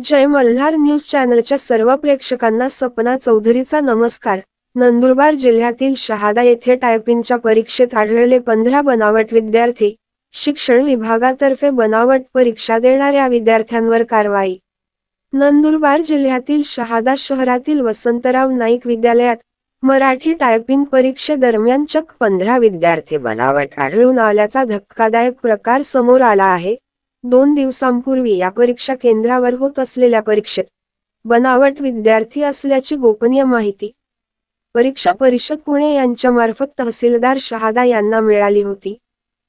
जय Malhar news चॅनलच्या सर्व प्रेक्षकांना सपना चौधरीचा नमस्कार। नंदुरबार जिल्ह्यातील शहादा येथे टायपिंगच्या परीक्षेत आढळले 15 बनावट विद्यार्थी। शिक्षण विभागातर्फे बनावट परीक्षा देणाऱ्या विद्यार्थ्यांवर कारवाई। नंदुरबार जिल्ह्यातील शहादा शहरातील वसंतराव नाईक विद्यालयात मराठी टायपिंग परीक्षेदरम्यान चक्क 15 विद्यार्थी बनावट आढळून आल्याचा धक्कादायक प्रकार समोर आला आहे। 2 दिवसांपूर्वी या परीक्षा केंद्रावर होत असलेल्या परीक्षेत बनावट विद्यार्थी असल्याची गोपनीय माहिती परीक्षा परिषद पुणे यांच्यामार्फत तहसीलदार शहादा यांना मिळाली होती।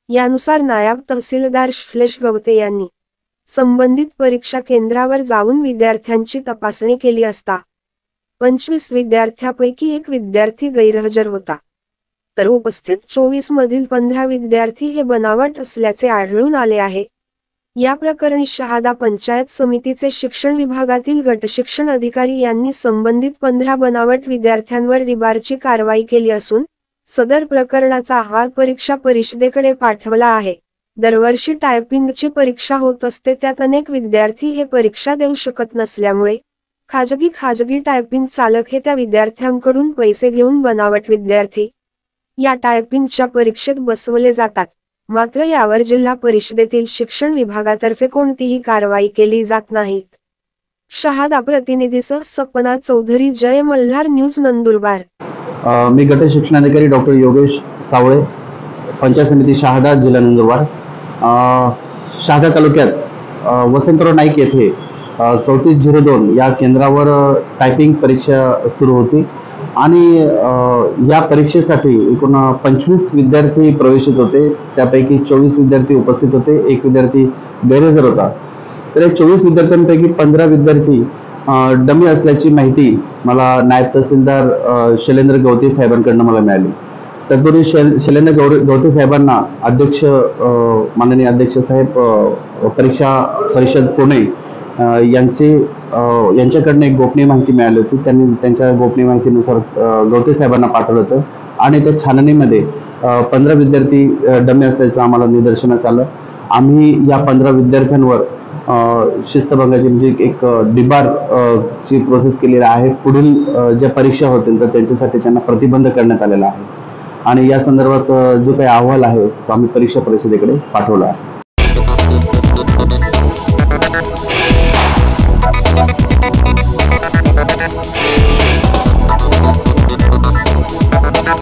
यानुसार नायब तहसीलदार श्लेष गवते यांनी संबंधित परीक्षा केंद्रावर जाऊन विद्यार्थ्यांची तपासणी केली असता 25 विद्यार्थ्यांपैकी एक विद्यार्थी गैरहजर होता, तर उपस्थित 24 मधील 15 विद्यार्थी हे बनावट असल्याचे आढळून आले आहे। या प्रकरणी शहादा पंचायत समितीचे शिक्षण विभागातील गट शिक्षण अधिकारी यांनी संबंधित 15 बनावट विद्यार्थ्यांवर डिबारची कारवाई केली असून सदर प्रकरणाचा अहवाल परीक्षा परिषदेकडे पाठवला आहे। दरवर्षी टायपिंगची परीक्षा होत असते, त्यात अनेक विद्यार्थी हे परीक्षा देऊ शकत नसल्यामुळे खाजगी टायपिंग चालक हे त्या विद्यार्थ्यांकडून पैसे घेऊन बनावट विद्यार्थी या टायपिंगच्या परीक्षेत बसवले जातात। मात्र यावर जिल्हा परिषदेतील शिक्षण विभागातर्फे कोणतीही कारवाई केली जात नाही। शहादा प्रतिनिधीसह सपना चौधरी, जय मल्हार न्यूज, नंदुरबार। मी गट शिक्षणाधिकारी डॉक्टर योगेश सावळे, पंचायत समिती शहादा, जिल्हा नंदुरबार। शहादा तालुक्यात वसंतराव नाईक येथे 3402 या केंद्रावर टायपिंग परीक्षा सुरू होती आणि या परीक्षेसाठी एकूण 25 विद्यार्थी प्रवेशित होते। त्यापैकी 24 विद्यार्थी उपस्थित होते, एक विद्यार्थी गैरहजर होता। तर या 24 विद्यार्थ्यांपैकी 15 विद्यार्थी डमी असल्याची माहिती मला नायब तहसीलदार शैलेंद्र गवते साहेबांकडून मला मिळाली। तत्पूर्वी शैलेंद्र गवते साहेबांना माननीय अध्यक्ष साहेब परीक्षा परिषद पुणे यांच्याकडून एक गोपनीय माहिती मिळाली होती। त्यांनी त्यांच्या गोपनीय माहितीनुसार गवते साहेबांना पाठवलं होतं आणि त्या छाननीमध्ये 15 विद्यार्थी डमी असल्याचं आम्हाला निदर्शनास आलं। आम्ही या 15 विद्यार्थ्यांवर शिस्तभंगाची म्हणजे एक डिबार ची प्रोसेस केलेली आहे। पुढील ज्या परीक्षा होतील तर त्यांच्यासाठी त्यांना प्रतिबंध करण्यात आलेला आहे आणि या संदर्भात जो काही अहवाल आहे तो आम्ही परीक्षा परिषदेकडे पाठवला आहे।